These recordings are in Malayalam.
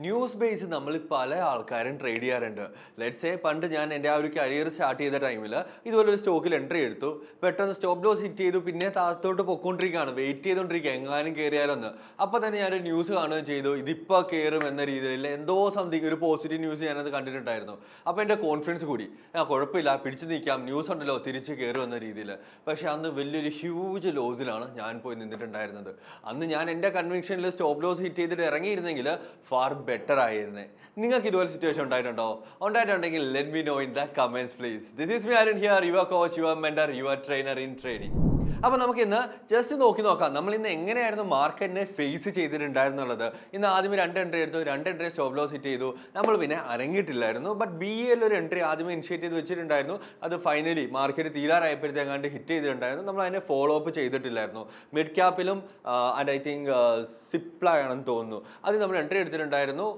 ന്യൂസ് ബേസ് നമ്മൾ പല ആൾക്കാരും ട്രേഡ് ചെയ്യാറുണ്ട്. ലെറ്റ്സ് സേ പണ്ട് ഞാൻ എൻ്റെ ആ ഒരു കരിയർ സ്റ്റാർട്ട് ചെയ്ത ടൈമിൽ ഇതുപോലെ ഒരു സ്റ്റോക്കിൽ എൻട്രി എടുത്തു. പെട്ടെന്ന് സ്റ്റോപ്പ് ലോസ് ഹിറ്റ് ചെയ്തു. പിന്നെ താഴത്തോട്ട് പൊക്കോണ്ടിരിക്കുകയാണ്, വെയിറ്റ് ചെയ്തുകൊണ്ടിരിക്കുക എങ്ങാനും കയറിയാലൊന്ന്. അപ്പോൾ തന്നെ ഞാനൊരു ന്യൂസ് കാണുകയും ചെയ്തു, ഇതിപ്പോൾ കയറും എന്ന രീതിയിൽ എന്തോ സംതിങ് ഒരു പോസിറ്റീവ് ന്യൂസ് ഞാനത് കണ്ടിട്ടുണ്ടായിരുന്നു. അപ്പോൾ എൻ്റെ കോൺഫിഡൻസ് കൂടി, കുഴപ്പമില്ല, പിടിച്ചു നിൽക്കാം, ന്യൂസ് ഉണ്ടല്ലോ, തിരിച്ച് കയറും എന്ന രീതിയിൽ. പക്ഷേ അന്ന് വലിയൊരു ഹ്യൂജ് ലോസിലാണ് ഞാൻ പോയി നിന്നിട്ടുണ്ടായിരുന്നത്. അന്ന് ഞാൻ എൻ്റെ കൺവിക്ഷനിൽ സ്റ്റോപ്പ് ലോസ് ഹിറ്റ് ചെയ്തിട്ട് ഇറങ്ങിയിരുന്നെങ്കിൽ ഫാർ ബെറ്റർ ആയിരുന്നേ. നിങ്ങൾക്ക് ഇതുപോലെ സിറ്റുവേഷൻ ഉണ്ടായിട്ടുണ്ടോ? ഉണ്ടായിട്ടുണ്ടെങ്കിൽ let me know in the comments please. This is me Arun here, your coach, your mentor, your trainer in trading. അപ്പോൾ നമുക്ക് ഇന്ന് ജസ്റ്റ് നോക്കാം നമ്മൾ ഇന്ന് എങ്ങനെയായിരുന്നു മാർക്കറ്റിനെ ഫേസ് ചെയ്തിട്ടുണ്ടായിരുന്നുള്ളത്. ഇന്ന് ആദ്യമേ രണ്ട് എൻട്രി എടുത്തു, രണ്ട് എൻട്രി സ്റ്റോപ്പ് ലോസ് ഹിറ്റ് ചെയ്തു. നമ്മൾ പിന്നെ അരങ്ങിയിട്ടില്ലായിരുന്നു. ബട്ട് ബി എൽ ഒരു എൻട്രി ആദ്യമേ ഇനിഷ്യേറ്റ് ചെയ്ത് വെച്ചിട്ടുണ്ടായിരുന്നു. അത് ഫൈനലി മാർക്കറ്റ് തീരാറായപ്പോഴത്തേക്കാണ്ട് ഹിറ്റ് ചെയ്തിട്ടുണ്ടായിരുന്നു. നമ്മൾ അതിനെ ഫോളോ അപ്പ് ചെയ്തിട്ടില്ലായിരുന്നു. മിഡ് ക്യാപ്പിലും ആൻഡ് ഐ തിങ്ക് സിപ്ലാണെന്ന് തോന്നുന്നു, അത് നമ്മൾ എൻട്രി എടുത്തിട്ടുണ്ടായിരുന്നു.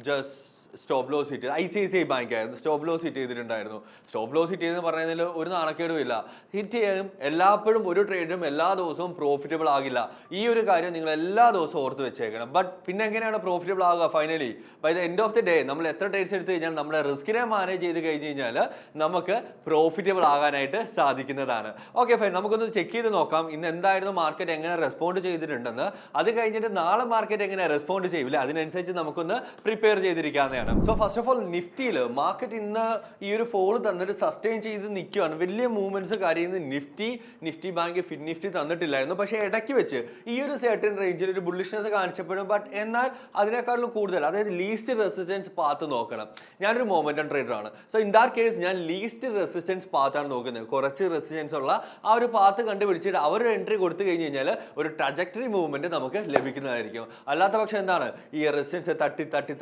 Just stop loss hit ICICI bank ആയിരുന്നു, സ്റ്റോപ്പ് ലോസ് ഹിറ്റ് ചെയ്തിട്ടുണ്ടായിരുന്നു. സ്റ്റോപ്പ് ലോസ് ഹിറ്റ് ചെയ്തെന്ന് പറയുന്നതിൽ ഒരു നാണക്കേടും ഇല്ല. ഹിറ്റ് ചെയ്യും എല്ലാപ്പോഴും ഒരു ട്രേഡും എല്ലാ ദിവസവും പ്രോഫിറ്റബിൾ ആകില്ല. ഈ ഒരു കാര്യം നിങ്ങൾ എല്ലാ ദിവസവും ഓർത്ത് വെച്ചേക്കണം. ബട്ട് പിന്നെ എങ്ങനെയാണ് പ്രോഫിറ്റബിൾ ആകുക? Finally by the end of the day നമ്മൾ എത്ര ട്രേഡ്സ് എടുത്തു കഴിഞ്ഞാൽ നമ്മുടെ റിസ്കിനെ മാനേജ് ചെയ്ത് കഴിഞ്ഞ് കഴിഞ്ഞാൽ നമുക്ക് പ്രോഫിറ്റബിൾ ആകാനായിട്ട് സാധിക്കുന്നതാണ്. ഓക്കെ ഫൈൻ, നമുക്കൊന്ന് ചെക്ക് ചെയ്ത് നോക്കാം ഇന്ന് എന്തായിരുന്നു മാർക്കറ്റ് എങ്ങനെ റെസ്പോണ്ട് ചെയ്തിട്ടുണ്ടെന്ന്. അത് കഴിഞ്ഞിട്ട് നാളെ മാർക്കറ്റ് എങ്ങനെ റെസ്പോണ്ട് ചെയ്യില്ല, അതിനനുസരിച്ച് നമുക്കൊന്ന് പ്രിപ്പയർ ചെയ്തിരിക്കാവുന്നതാണ്. സോ ഫസ്റ്റ് ഓഫ് ഓൾ നിഫ്റ്റിയിൽ മാർക്കറ്റ് ഇന്ന് ഈ ഒരു ഫോൾ തന്നിട്ട് സസ്റ്റെയിൻ ചെയ്ത് നിൽക്കുകയാണ്. വലിയ മൂവ്മെന്റ്സ് കാര്യങ്ങൾ നിഫ്റ്റി ബാങ്ക് ഫിൻ നിഫ്റ്റി തന്നിട്ടില്ലായിരുന്നു. പക്ഷേ ഇടയ്ക്ക് വെച്ച് ഈ ഒരു സർട്ടൻ റേഞ്ചിൽ ഒരു ബുള്ളിഷ്നെസ് കാണിച്ചപ്പോഴും ബട്ട് എന്നാൽ അതിനേക്കാളും കൂടുതൽ, അതായത് ലീസ്റ്റ് റെസിസ്റ്റൻസ് പാത്ത് നോക്കണം. ഞാനൊരു മൊമെന്റം ട്രേഡർ ആണ്. സോ ഇൻ ദാറ്റ് കേസ് ഞാൻ ലീസ്റ്റ് റെസിസ്റ്റൻസ് പാത്താണ് നോക്കുന്നത്. കുറച്ച് റെസിസ്റ്റൻസ് ഉള്ള ആ ഒരു പാത്ത് കണ്ടുപിടിച്ചിട്ട് അവർ എൻട്രി കൊടുത്തു കഴിഞ്ഞ് കഴിഞ്ഞാൽ ഒരു ട്രജക്ടറി മൂവ്മെന്റ് നമുക്ക് ലഭിക്കുന്നതായിരിക്കും. അല്ലാത്ത പക്ഷം എന്താണ്, ഈ റെസിസ്റ്റൻസ്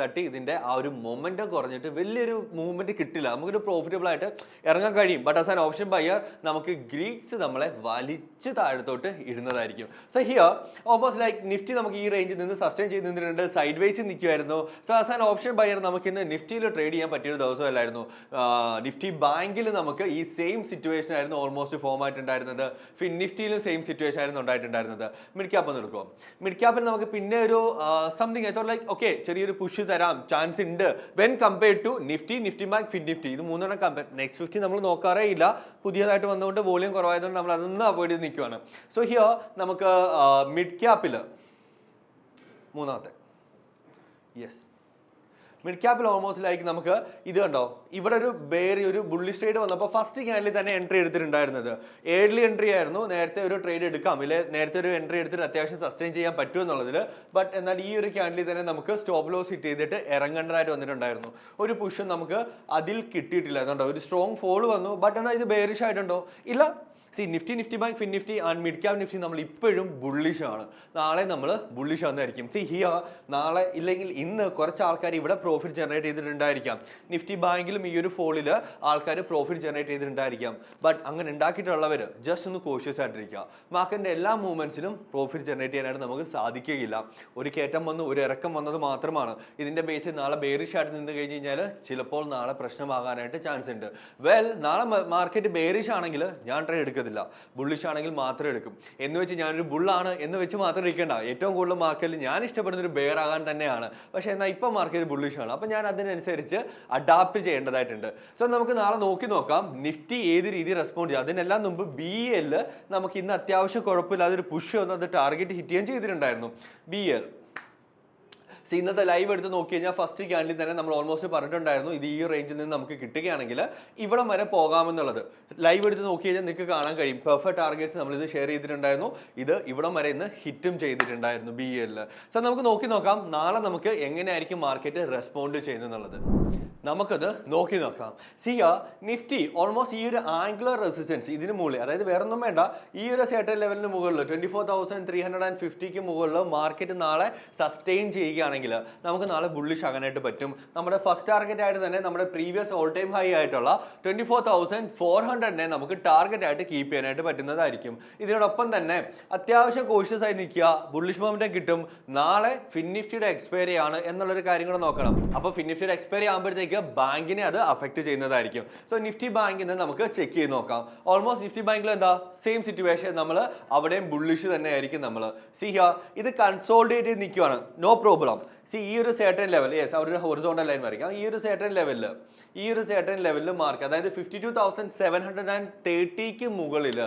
തട്ടി ഇതിന്റെ ആ ഒരു മൊമെന്റം കുറഞ്ഞിട്ട് വലിയൊരു മൂവ്മെന്റ് കിട്ടില്ല, നമുക്കൊരു പ്രോഫിറ്റബിൾ ആയിട്ട് ഇറങ്ങാൻ കഴിയും. But as an option buyer നമുക്ക് ഗ്രീക്സ് നമ്മളെ വലിച്ച് താഴത്തോട്ട് ഇടുന്നതായിരിക്കും. So here almost like Nifty നമുക്ക് ഈ റേഞ്ചിൽ നിന്ന് സസ്റ്റെയിൻ ചെയ്ത് നിന്നിട്ടുണ്ട്, സൈഡ് വേസിൽ നിൽക്കുമായിരുന്നു. So as an option buyer നമുക്ക് ഇന്ന് നിഫ്റ്റിയിൽ ട്രേഡ് ചെയ്യാൻ പറ്റിയൊരു ദിവസമല്ലായിരുന്നു. നിഫ്റ്റി ബാങ്കിൽ നമുക്ക് ഈ സെയിം സിറ്റുവേഷൻ ആയിരുന്നു ഓൾമോസ്റ്റ് ഫോം ആയിട്ടുണ്ടായിരുന്നത്. ഫിൻ നിഫ്റ്റിയിലും സെയിം സിറ്റുവേഷൻ ആയിരുന്നു ഉണ്ടായിട്ടുണ്ടായിരുന്നത്. മിഡ് ക്യാപ്പ് ഒന്ന് എടുക്കും. മിഡ് ക്യാപ്പിൽ നമുക്ക് പിന്നെ ഒരു സംതിങ് ലൈക്ക് ഓക്കെ ചെറിയൊരു പുഷ് തരാം ചാൻസ് ഉണ്ട് when compared to Nifty bank fin Nifty. ഇത് മൂന്നെണ്ണം കമ്പയർ. നെക്സ്റ്റ് 50 നമ്മൾ നോക്കാറേ ഇല്ല, പുതിയതായിട്ട് വന്നുകൊണ്ട് വോളിയം കുറവായതുകൊണ്ട് നമ്മൾ അതൊന്നും അവോയ്ഡ് ചെയ്ത് നിൽക്കുകയാണ്. സോ ഹിയർ നമുക്ക് മിഡ് ക്യാപ്പിൽ മൂന്നാമത്തെ യെസ് മിഡ് ക്യാപ്പിൽ ഓൾമോസ്റ്റ് ലൈക്ക് നമുക്ക് ഇത് കണ്ടോ, ഇവിടെ ഒരു ബുള്ളിഷ് ട്രേഡ് വന്നപ്പോൾ ഫസ്റ്റ് ക്യാൻഡിൽ തന്നെ എൻട്രി എടുത്തിട്ടുണ്ടായിരുന്നത് ഏർലി എൻട്രി ആയിരുന്നു. നേരത്തെ ഒരു ട്രേഡ് എടുക്കാം, ഇല്ലേ നേരത്തെ ഒരു എൻട്രി എടുത്തിട്ട് അത്യാവശ്യം സസ്റ്റെയിൻ ചെയ്യാൻ പറ്റുമെന്നുള്ളതിൽ. ബട്ട് എന്നാൽ ഈ ഒരു ക്യാൻഡിൽ തന്നെ നമുക്ക് സ്റ്റോപ്പ് ലോസ് ഹിറ്റ് ചെയ്തിട്ട് ഇറങ്ങേണ്ടതായിട്ട് വന്നിട്ടുണ്ടായിരുന്നു. ഒരു പുഷും നമുക്ക് അതിൽ കിട്ടിയിട്ടില്ല. അതുകൊണ്ടോ ഒരു സ്ട്രോങ് ഫോൾ വന്നു. ബട്ട് എന്നാൽ ഇത് ബെയറിഷ് ആയിട്ടുണ്ടോ? ഇല്ല. Nifty bank fin Nifty and mid cap Nifty നമ്മൾ ഇപ്പോഴും ബുള്ളിഷ് ആണ്. നാളെ നമ്മൾ ബുള്ളിഷ് ആവുന്നതായിരിക്കും. ഹിയർ നാളെ ഇല്ലെങ്കിൽ ഇന്ന് കുറച്ച് ആൾക്കാർ ഇവിടെ പ്രോഫിറ്റ് ജനറേറ്റ് ചെയ്തിട്ടുണ്ടായിരിക്കാം. നിഫ്റ്റി ബാങ്കിലും ഈ ഒരു ഫോളിൽ ആൾക്കാർ പ്രോഫിറ്റ് ജനറേറ്റ് ചെയ്തിട്ടുണ്ടായിരിക്കാം. ബട്ട് അങ്ങനെ ഉണ്ടാക്കിയിട്ടുള്ളവർ ജസ്റ്റ് ഒന്ന് കോഷ്യസ് ആയിട്ടിരിക്കുക. മാർക്കറ്റിന്റെ എല്ലാ മൂവ്മെന്റ്സിനും പ്രോഫിറ്റ് ജനറേറ്റ് ചെയ്യാനായിട്ട് നമുക്ക് സാധിക്കുകയില്ല. ഒരു കയറ്റം വന്നു, ഒരു ഇറക്കം വന്നത് മാത്രമാണ്. ഇതിന്റെ ബേസിൽ നാളെ ബെയറിഷ് ആയിട്ട് നിന്ന് കഴിഞ്ഞ് കഴിഞ്ഞാൽ ചിലപ്പോൾ നാളെ പ്രശ്നമാകാനായിട്ട് ചാൻസ് ഉണ്ട്. നാളെ മാർക്കറ്റ് ബെയറിഷ് ആണെങ്കിൽ ഞാൻ ട്രേഡ് എടുക്കുന്നത്, ബുള്ളിഷ് ആണെങ്കിൽ മാത്രം എടുക്കും. എന്ന് വെച്ച് ഞാനൊരു ബുള്ളാണ് എന്ന് വെച്ച് മാത്രം ഇരിക്കേണ്ട. ഏറ്റവും കൂടുതൽ മാർക്കറ്റിൽ ഞാൻ ഇഷ്ടപ്പെടുന്ന ഒരു ബെയർ ആകാൻ തന്നെയാണ്. പക്ഷേ എന്നാൽ ഇപ്പം മാർക്കറ്റ് ബുള്ളിഷ് ആണ്. അപ്പം ഞാൻ അതിനനുസരിച്ച് അഡാപ്റ്റ് ചെയ്യേണ്ടതായിട്ടുണ്ട്. സോ നമുക്ക് നാളെ നോക്കാം നിഫ്റ്റി ഏത് രീതിയിൽ റെസ്പോണ്ട് ചെയ്യും. അതിനെല്ലാം മുമ്പ് BL നമുക്ക് ഇന്ന് അത്യാവശ്യം കുഴപ്പമില്ലാതെ ഒരു പുഷ് വന്ന് അത് ടാർഗറ്റ് ഹിറ്റ് ചെയ്യാൻ ചെയ്തിട്ടുണ്ടായിരുന്നു. BL ഇന്നത്തെ ലൈവ് എടുത്ത് നോക്കി കഴിഞ്ഞാൽ ഫസ്റ്റ് ക്യാൻഡിൽ തന്നെ നമ്മൾ ഓൾമോസ്റ്റ് പറഞ്ഞിട്ടുണ്ടായിരുന്നു ഇത് ഈ റേഞ്ചിൽ നിന്ന് നമുക്ക് കിട്ടുകയാണെങ്കിൽ ഇവിടെ വരെ പോകാമെന്നുള്ളത്. ലൈവ് എടുത്ത് നോക്കി കഴിഞ്ഞാൽ നിങ്ങൾക്ക് കാണാൻ കഴിയും. പെർഫെക്റ്റ് ടാർഗറ്റ്സ് നമ്മൾ ഇത് ഷെയർ ചെയ്തിട്ടുണ്ടായിരുന്നു. ഇത് ഇവിടം വരെ ഇന്ന് ഹിറ്റും ചെയ്തിട്ടുണ്ടായിരുന്നു BL. സോ നമുക്ക് നോക്കാം നാളെ നമുക്ക് എങ്ങനെയായിരിക്കും മാർക്കറ്റ് റെസ്പോണ്ട് ചെയ്യുന്നത്. നമുക്കത് നോക്കാം. നിഫ്റ്റി ഓൾമോസ്റ്റ് ഈ ഒരു ആംഗുലർ റെസിസ്റ്റൻസ് ഇതിന് മുകളിൽ, അതായത് വേറെ ഒന്നും വേണ്ട, ഈ ഒരു സെർട്ടൻ ലെവലിന് മുകളിൽ 24,350 മുകളിൽ മാർക്കറ്റ് നാളെ സസ്റ്റെയിൻ ചെയ്യുകയാണെങ്കിൽ നമുക്ക് നാളെ ബുള്ളിഷ് ആകാനായിട്ട് പറ്റും. നമ്മുടെ ഫസ്റ്റ് ടാർഗറ്റ് ആയിട്ട് തന്നെ നമ്മുടെ പ്രീവിയസ് ഓൾ ടൈം ഹൈ ആയിട്ടുള്ള 24,400 നമുക്ക് ടാർഗറ്റ് ആയിട്ട് കീപ്പ് ചെയ്യാനായിട്ട് പറ്റുന്നതായിരിക്കും. ഇതിനോടൊപ്പം തന്നെ അത്യാവശ്യം കോഷ്യസ് ആയി നിൽക്കുക, ബുള്ളിഷ് മൊമെന്റം കിട്ടും. നാളെ ഫിൻ നിഫ്റ്റിയുടെ എക്സ്പയറി ആണ് എന്നുള്ളൊരു കാര്യം കൂടെ നോക്കണം. അപ്പോൾ ഫിൻ നിഫ്റ്റിയുടെ എക്സ്പയറി ആകുമ്പോഴത്തേക്ക് ഓട്ടോമാറ്റിക് ബാങ്കിനെ അത് അഫക്റ്റ് ചെയ്യുന്നതായിരിക്കും. സോ നിഫ്റ്റി ബാങ്കിന് നമുക്ക് ചെക്ക് ചെയ്ത് നോക്കാം. ഓൾമോസ്റ്റ് നിഫ്റ്റി ബാങ്കിൽ എന്താ സെയിം സിറ്റുവേഷൻ, നമ്മൾ അവിടെയും ബുള്ളിഷ് തന്നെ ആയിരിക്കും. നമ്മൾ സി ഹിയർ ഇത് കൺസോൾഡേറ്റ് ചെയ്ത് നിൽക്കുവാണ്, നോ പ്രോബ്ലം. സി ഈ ഒരു സർട്ടൻ ലെവൽ, യെസ് അവിടെ ഒരു ഹൊറിസോണ്ടൽ ലൈൻ വരയ്ക്കാം. ഈ ഒരു സർട്ടൻ ലെവലിൽ മാർക്ക്, അതായത് 52,730 മുകളിൽ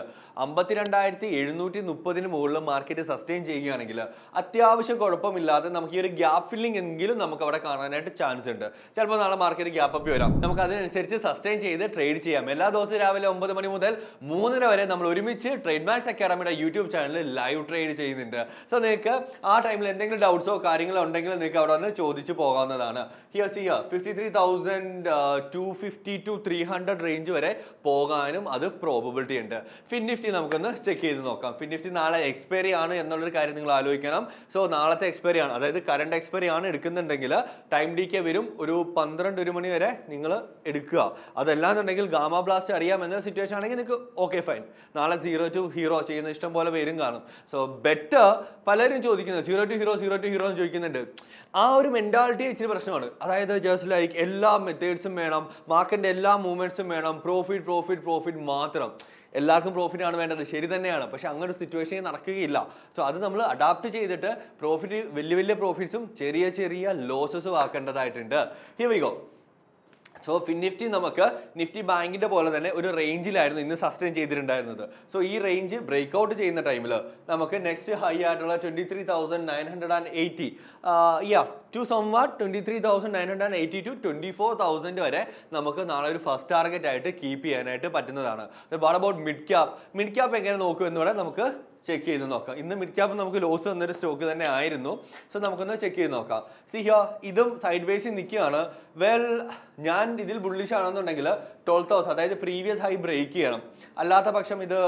52,730 മുകളിൽ മാർക്കറ്റ് സസ്റ്റെയിൻ ചെയ്യുകയാണെങ്കിൽ അത്യാവശ്യം കുഴപ്പമില്ലാതെ നമുക്ക് ഈ ഒരു ഗ്യാപ്പ് ഫില്ലിംഗ് എങ്കിലും നമുക്ക് അവിടെ കാണാനായിട്ട് ചാൻസ് ഉണ്ട്. ചിലപ്പോൾ നാളെ മാർക്കറ്റ് ഗ്യാപ്പ് അപ്പ് വരാം, നമുക്ക് അതിനനുസരിച്ച് സസ്റ്റെയിൻ ചെയ്ത് ട്രേഡ് ചെയ്യാം. എല്ലാ ദിവസവും രാവിലെ 9 മണി മുതൽ 3:30 വരെ നമ്മൾ ഒരുമിച്ച് ട്രേഡ് മാക്സ് അക്കാഡമിയുടെ യൂട്യൂബ് ചാനലിൽ ലൈവ് ട്രേഡ് ചെയ്യുന്നുണ്ട്. സോ നിങ്ങൾക്ക് ആ ടൈമിൽ എന്തെങ്കിലും ഡൗട്ട്സോ കാര്യങ്ങളോ ഉണ്ടെങ്കിൽ നിങ്ങൾക്ക് അവിടെ വന്ന് ചോദിച്ചു പോകാവുന്നതാണ്. ഹിയർ 53,250 to 300 റേഞ്ച് വരെ പോകാനും അത് പ്രോബബിലിറ്റി ഉണ്ട്. ഫിൻ നിഫ്റ്റി നമുക്കൊന്ന് ചെക്ക് ചെയ്ത് നോക്കാം. ഫിൻ നിഫ്റ്റി നാളെ എക്സ്പയറി ആണ് എന്നുള്ളൊരു കാര്യം നിങ്ങൾ ആലോചിക്കണം. സോ നാളത്തെ എക്സ്പയറി ആണ്, അതായത് കറണ്ട് എക്സ്പയറി ആണ് എടുക്കുന്നുണ്ടെങ്കിൽ ടൈം ഡിക്ക് വരും, ഒരു 12-1 മണി വരെ നിങ്ങൾ എടുക്കുക. അതല്ലാന്നുണ്ടെങ്കിൽ ഗാമ ബ്ലാസ്റ്റ് അറിയാം എന്ന സിറ്റുവേഷൻ ആണെങ്കിൽ നിങ്ങൾക്ക് ഓക്കെ ഫൈൻ, നാളെ 0 to ഹീറോ ചെയ്യുന്ന ഇഷ്ടം പോലെ പേരും കാണും. സോ ബെറ്റർ പലരും ചോദിക്കുന്നത് 0 to ഹീറോ എന്ന് ചോദിക്കുന്നുണ്ട്. ആ ഒരു മെന്റാലിറ്റി ഇച്ചിരി പ്രശ്നമാണ്. അതായത് ജസ്റ്റ് ലൈക്ക് എല്ലാ മെത്തേഡ്സും വേണം, മാർക്കറ്റിന്റെ എല്ലാ മൂവ്മെന്റ്സും വേണം, പ്രോഫിറ്റ് മാത്രം. എല്ലാവർക്കും പ്രോഫിറ്റ് ആണ് വേണ്ടത്, ശരി തന്നെയാണ്. പക്ഷെ അങ്ങനെ ഒരു സിറ്റുവേഷൻ നടക്കുകയില്ല. സോ അത് നമ്മൾ അഡാപ്റ്റ് ചെയ്തിട്ട് വലിയ പ്രോഫിറ്റ്സും ചെറിയ ലോസസും ആക്കേണ്ടതായിട്ടുണ്ട്. Here we go. So fin Nifty നമുക്ക് നിഫ്റ്റി ബാങ്കിന്റെ പോലെ തന്നെ ഒരു റേഞ്ചിലായിരുന്നു ഇന്ന് സസ്റ്റെയിൻ ചെയ്തിട്ടുണ്ടായിരുന്നത്. സോ ഈ റേഞ്ച് ബ്രേക്ക് ഔട്ട് ചെയ്യുന്ന ടൈമിൽ നമുക്ക് നെക്സ്റ്റ് ഹൈ ആയിട്ടുള്ള 23,980 ടു സംവാട്ട് 23,980 to 24,000 വരെ നമുക്ക് നാളെ ഒരു ഫസ്റ്റ് ടാർഗറ്റ് ആയിട്ട് കീപ്പ് ചെയ്യാനായിട്ട് പറ്റുന്നതാണ്. വാട്ട് അബൌട്ട് മിഡ് ക്യാപ്പ് എങ്ങനെ നോക്കും എന്ന് നമുക്ക് ചെക്ക് ചെയ്ത് നോക്കാം. ഇന്ന് മിഡ് ക്യാപ്പ് നമുക്ക് ലോസ് വന്നൊരു സ്റ്റോക്ക് തന്നെ ആയിരുന്നു. സോ നമുക്കൊന്ന് ചെക്ക് ചെയ്ത് നോക്കാം. സി ഹിയർ ഇതും സൈഡ് വേസിൽ നിൽക്കുകയാണ്. ഞാൻ ഇതിൽ ബുള്ളിഷ് ആണെന്നുണ്ടെങ്കിൽ 12,000, അതായത് പ്രീവിയസ് ഹൈ ബ്രേക്ക് ചെയ്യണം. അല്ലാത്ത പക്ഷം ഇത്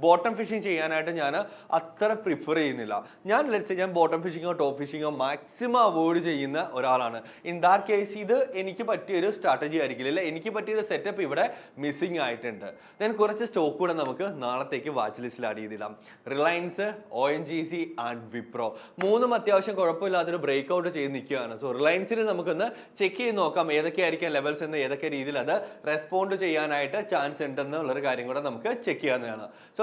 ബോട്ടം ഫിഷിംഗ് ചെയ്യാനായിട്ട് ഞാൻ അത്ര പ്രിഫർ ചെയ്യുന്നില്ല. ഞാൻ ബോട്ടം ഫിഷിങ്ങോ ടോപ്പ് ഫിഷിങ്ങോ മാക്സിമം അവോയ്ഡ് ചെയ്യുന്ന ഒരാളാണ്. ഇൻ ദാറ്റ് കേസ് ഇത് എനിക്ക് പറ്റിയൊരു സ്ട്രാറ്റജി ആയിരിക്കില്ല, അല്ലെ എനിക്ക് പറ്റിയൊരു സെറ്റപ്പ് ഇവിടെ മിസ്സിംഗ് ആയിട്ടുണ്ട്. ദെൻ കുറച്ച് സ്റ്റോക്ക് കൂടെ നമുക്ക് നാളത്തേക്ക് വാച്ച് ലിസ്റ്റിൽ ആഡ് ചെയ്തിടാം. റിലയൻസ്, ONGC ആൻഡ് വിപ്രോ മൂന്നും അത്യാവശ്യം കുഴപ്പമില്ലാത്തൊരു ബ്രേക്ക് ഔട്ട് ചെയ്ത് നിൽക്കുകയാണ്. സോ റിലയൻസിന് നമുക്കൊന്ന് ചെക്ക് ചെയ്ത് നോക്കാം ഏതൊക്കെയായിരിക്കും ലെവൽസ് എന്ന്, ഏതൊക്കെ രീതിയിൽ അത് റെസ്പോണ്ട് ചെയ്യാനായിട്ട് ചാൻസ് ഉണ്ടെന്നുള്ളൊരു കാര്യം കൂടെ നമുക്ക് ചെക്ക് ചെയ്യാവുന്നതാണ്. സോ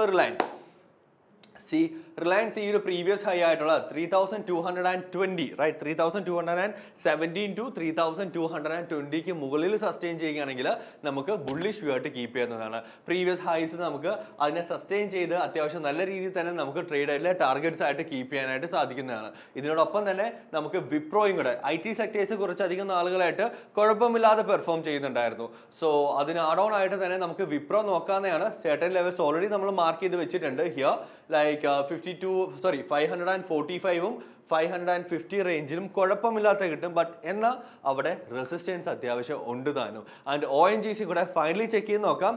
റിലയൻസ് ഈ ഒരു പ്രീവിയസ് ഹൈ ആയിട്ടുള്ള 3,220 റൈറ്റ് 3,217 to 3,220 മുകളിൽ സസ്റ്റെയിൻ ചെയ്യുകയാണെങ്കിൽ നമുക്ക് ബുള്ളിഷ് വ്യൂ ആയിട്ട് കീപ്പ് ചെയ്യുന്നതാണ്. പ്രീവിയസ് ഹൈസ് നമുക്ക് അതിനെ സസ്റ്റെയിൻ ചെയ്ത് അത്യാവശ്യം നല്ല രീതിയിൽ തന്നെ നമുക്ക് ട്രേഡിലെ ടാർഗറ്റ്സ് ആയിട്ട് കീപ്പ് ചെയ്യാനായിട്ട് സാധിക്കുന്നതാണ്. ഇതിനോടൊപ്പം തന്നെ നമുക്ക് വിപ്രോയും കൂടെ IT സെക്ടേഴ്സ് കുറച്ചധികം നാളുകളായിട്ട് കുഴപ്പമില്ലാതെ പെർഫോം ചെയ്യുന്നുണ്ടായിരുന്നു. സോ അതിന് ആഡ് ഓൺ ആയിട്ട് തന്നെ നമുക്ക് വിപ്രോ നോക്കാവുന്നതാണ്. സർട്ടൻ ലെവൽസ് ഓൾറെഡി നമ്മൾ മാർക്ക് ചെയ്ത് വെച്ചിട്ടുണ്ട്. ഹിയർ ലൈക്ക് 545ഉം 550 റേഞ്ചിലും കുഴപ്പമില്ലാത്ത കിട്ടും. ബട്ട് എന്നാൽ അവിടെ റെസിസ്റ്റൻസ് അത്യാവശ്യം ഉണ്ട് താനും. ആൻഡ് ONGC കൂടെ ഫൈനലി ചെക്ക് ചെയ്ത് നോക്കാം.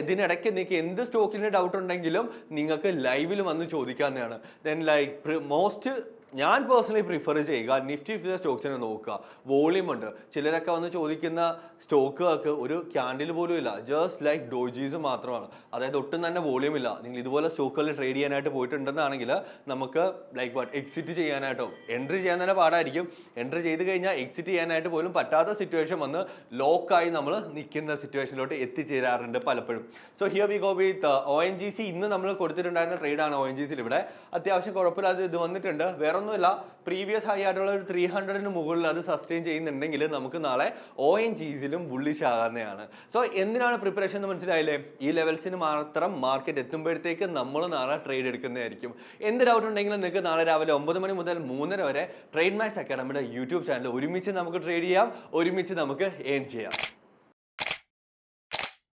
ഇതിനിടയ്ക്ക് നിങ്ങൾക്ക് എന്ത് സ്റ്റോക്കിൻ്റെ ഡൗട്ട് ഉണ്ടെങ്കിലും നിങ്ങൾക്ക് ലൈവിൽ വന്ന് ചോദിക്കാവുന്നതാണ്. ദെൻ ലൈക്ക് ഞാൻ പേഴ്സണലി പ്രിഫർ ചെയ്യുക നിഫ്റ്റി സ്റ്റോക്സിനെ നോക്കുക. വോളിയം ഉണ്ട്. ചിലരൊക്കെ വന്ന് ചോദിക്കുന്ന സ്റ്റോക്കുകൾക്ക് ഒരു ക്യാൻഡിൽ പോലും ഇല്ല, ജസ്റ്റ് ലൈക്ക് ഡോജീസ് മാത്രമാണ്. അതായത് ഒട്ടും തന്നെ വോളിയം ഇല്ല. നിങ്ങൾ ഇതുപോലെ സ്റ്റോക്കുകളിൽ ട്രേഡ് ചെയ്യാനായിട്ട് പോയിട്ടുണ്ടെന്നാണെങ്കിൽ നമുക്ക് ലൈക്ക് എക്സിറ്റ് ചെയ്യാനായിട്ടോ എൻട്രി ചെയ്യാൻ തന്നെ പാടായിരിക്കും. എൻട്രി ചെയ്ത് കഴിഞ്ഞാൽ എക്സിറ്റ് ചെയ്യാനായിട്ട് പോലും പറ്റാത്ത സിറ്റുവേഷൻ വന്ന് ലോക്കായി നമ്മൾ നിൽക്കുന്ന സിറ്റുവേഷനിലോട്ട് എത്തിച്ചേരാറുണ്ട് പലപ്പോഴും. So here we go with ONGC. ഇന്ന് നമ്മൾ കൊടുത്തിട്ടുണ്ടായിരുന്ന ട്രേഡാണ് ONGCയിൽ. ഇവിടെ അത്യാവശ്യം കുഴപ്പമില്ലാതെ ഇത് വന്നിട്ടുണ്ട്. വേറെ ഒന്നുമില്ല, പ്രീവിയസ് ഹൈ ആയിട്ടുള്ള ഒരു 300 മുകളിൽ അത് സസ്റ്റെയിൻ ചെയ്യുന്നുണ്ടെങ്കിൽ നമുക്ക് നാളെ ONGCയിലും ബുള്ളിഷ് ആകുന്നതാണ്. സോ എന്തിനാണ് പ്രിപ്പറേഷൻ എന്ന് മനസ്സിലായില്ലേ? ഈ ലെവൽസിന് മാത്രം മാർക്കറ്റ് എത്തുമ്പോഴത്തേക്ക് നമ്മൾ നാളെ ട്രേഡ് എടുക്കുന്നതായിരിക്കും. എന്ത് ഡൗട്ട് ഉണ്ടെങ്കിലും നിങ്ങൾക്ക് നാളെ രാവിലെ 9 മണി മുതൽ 3:30 വരെ ട്രേഡ് മാക്സ് അക്കാഡമിയുടെ യൂട്യൂബ് ചാനൽ ഒരുമിച്ച് നമുക്ക് ട്രേഡ് ചെയ്യാം, ഒരുമിച്ച് നമുക്ക് ഏൺ ചെയ്യാം.